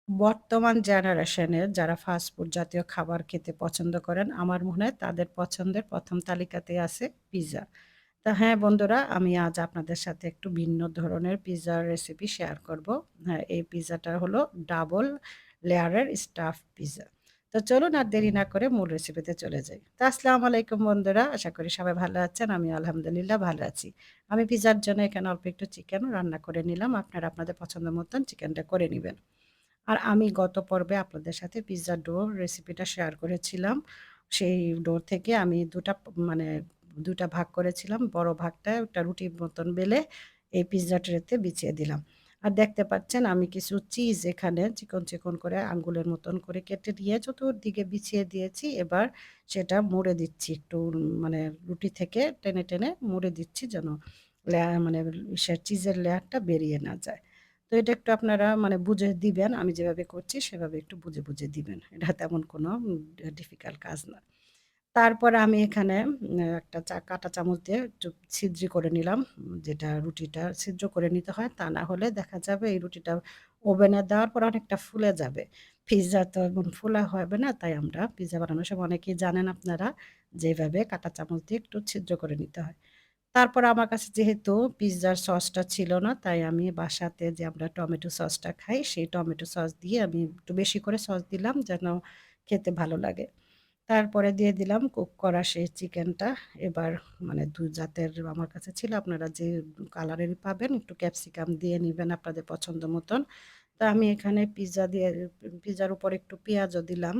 বর্তমান জেনারেশনের যারা ফাস্ট ফুড জাতীয় খাবার খেতে পছন্দ করেন, আমার মনে হয় তাদের পছন্দের ১ম তালিকাতেই আছে পিজ্জা। তো হ্যাঁ, বন্ধুরা আমি আজ আপনাদের সাথে একটু ভিন্ন ধরনের পিজ্জার রেসিপি শেয়ার করব। হ্যাঁ, এই পিজ্জাটা হলো ডাবল লেয়ারের স্টাফড পিজ্জা। তো চলুন আর দেরি না করে মূল রেসিপিতে চলে যাই। তো আসসালামু আলাইকুম বন্ধুরা। আশা করি সবাই ভালো আছেন। আমি আলহামদুলিল্লাহ ভালো আছি। আমি পিজ্জার জন্য এখানে অল্প একটু চিকেন রান্না করে নিলাম। আপনারা আপনাদের পছন্দ মতন চিকেনটা করে নিবেন। আর আমি গত পর্বে আপনাদের সাথে পিজ্জা ডোর রেসিপিটা শেয়ার করেছিলাম। সেই ডো থেকে আমি ২ টা মানে ২ টা ভাগ করেছিলাম। বড় ভাগটা ওটা রুটির মতন বেলে এই পিজ্জা ট্রেতে বিছিয়ে দিলাম। আর দেখতে পাচ্ছেন আমি কিছু চিজ এখানে চিকন, চিকন করে আঙ্গুলের মতন করে কেটে নিয়ে চতুর্দিকে বিছিয়ে দিয়েছি। এবার সেটা মুড়ে দিচ্ছি একটু মানে রুটি থেকে টেনে, টেনে মুড়ে দিচ্ছি যেন মানে চিজের লেয়ারটা বেরিয়ে না যায়। তো এটা একটু আপনারা মানে বুঝে দিবেন। আমি যেভাবে করছি সেভাবে একটু বুঝে, বুঝে দিবেন। এটা তেমন কোনো ডিফিকাল্ট কাজ না। তারপরে আমি এখানে একটা কাঁটা চামচ দিয়ে একটু ছিদ্রি করে নিলাম। যেটা রুটিটা ছিদ্র করে নিতে হয়। তা না হলে দেখা যাবে এই রুটিটা ওভেনে দেওয়ার পর অনেকটা ফুলে যাবে। পিজ্জা তো এমন ফোলা হবে না। তাই আমরা পিজ্জা বানানোর সময় অনেকেই জানেন আপনারা যে এভাবে কাঁটা চামচ দিয়ে একটু ছিদ্র করে নিতে হয়। তারপর আমার কাছে যেহেতু পিজ্জার সসটা ছিল না, তাই আমি বাসাতে যে আমরা টমেটো সসটা খাই, সেই টমেটো সস দিয়ে আমি একটু বেশি করে সস দিলাম যেন খেতে ভালো লাগে। তারপরে দিয়ে দিলাম কুক করা সেই চিকেনটা। এবার মানে ২ জাতের আমার কাছে ছিল, আপনারা যে কালারেরই পাবেন, একটু ক্যাপসিকাম দিয়ে নিবেন আপনাদের পছন্দ মতন। তো আমি এখানে পিজ্জার উপর একটু পেঁয়াজও দিলাম।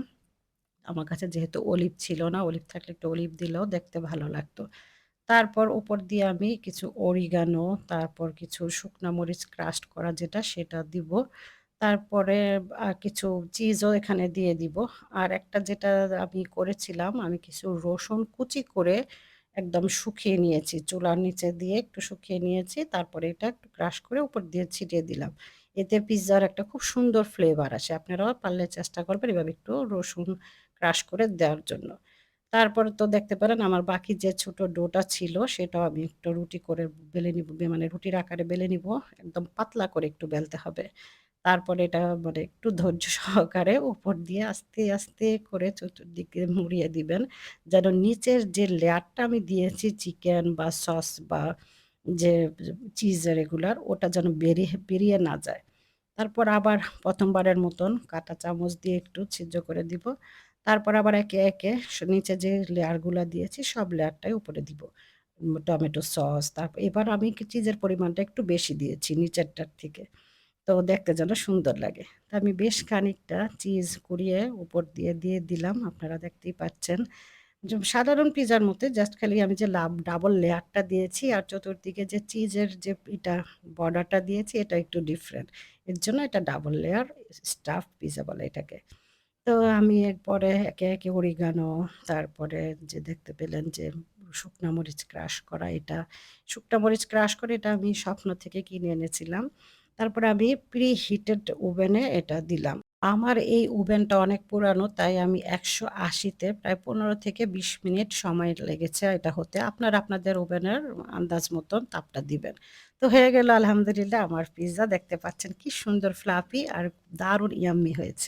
আমার কাছে যেহেতু অলিভ ছিল না, অলিভ থাকলে একটু অলিভ দিলেও দেখতে ভালো লাগতো। তারপর উপর দিয়ে আমি কিছু অরিগানো, তারপর কিছু শুকনা মরিচ ক্রাশড করা যেটা সেটা দিব। তারপরে কিছু চিজও এখানে দিয়ে দিব। আর একটা যেটা আমি করেছিলাম, আমি কিছু রসুন কুচি করে একদম শুকিয়ে নিয়েছি। চুলার নিচে দিয়ে একটু শুকিয়ে নিয়েছি। তারপরে এটা একটু ক্রাশ করে উপর দিয়ে ছিটিয়ে দিলাম। এতে পিজ্জার একটা খুব সুন্দর ফ্লেভার আসে। আপনারাও পারলে চেষ্টা করবেন এভাবে একটু রসুন ক্রাশ করে দেওয়ার জন্য। তারপরে তো দেখতে পারেন আমার বাকি যে ছোট ডোটা ছিল সেটাও আমি একটু রুটি করে বেলে নিব মানে রুটির আকারে বেলে নিব। একদম পাতলা করে একটু বেলতে হবে। তারপরে এটা মানে একটু ধৈর্য সহকারে উপর দিয়ে আস্তে, আস্তে করে চতুর্দিকে মুড়িয়ে দিবেন। যেন নিচের যে লেয়ারটা আমি দিয়েছি চিকেন বা সস বা যে চিজ এগুলার ওটা যেন বেরিয়ে না যায়। তারপর আবার ১ম বারের মতন কাঁটা চামচ দিয়ে একটু ছিদ্র করে দিব। তারপর আবার একে, একে নিচে যে লেয়ার গুলা দিয়েছি সব লেয়ারটাই উপরে দিব। টমেটো সস এবার আমি চিজের পরিমাণটা একটু বেশি দিয়েছি নিচেরটার থেকে। তো দেখতে যেন সুন্দর লাগে। তো আমি বেশ খানিকটা চিজ কুড়িয়ে উপর দিয়ে দিলাম। আপনারা দেখতেই পাচ্ছেন। সাধারণ পিজ্জার মতোই জাস্ট খালি আমি যে ডাবল লেয়ারটা দিয়েছি আর চতুর্দিকে যে চিজের যে বর্ডারটা দিয়েছি এটা একটু ডিফারেন্ট। এর জন্য এটা ডাবল লেয়ার স্টাফ পিজ্জা বলে এটাকে। তো আমি এরপরে একে, একে অরিগানো, তারপরে যে দেখতে পেলেন যে শুকনা মরিচ ক্রাশ করা এটা, শুকনা মরিচ ক্রাশ করে এটা আমি স্বপ্ন থেকে কিনে এনেছিলাম। তারপরে আমি প্রি-হিটেড ওভেনে এটা দিলাম। আমার এই ওভেনটা অনেক পুরানো তাই আমি ১৮০ তে প্রায় ১৫ থেকে ২০ মিনিট সময় লেগেছে এটা হতে। আপনারা আপনাদের ওভেনের আন্দাজ মতন তাপটা দিবেন। তো হয়ে গেল আলহামদুলিল্লাহ আমার পিজ্জা দেখতে পাচ্ছেন কি সুন্দর ফ্লাফি আর দারুণ ইয়াম্মি হয়েছে।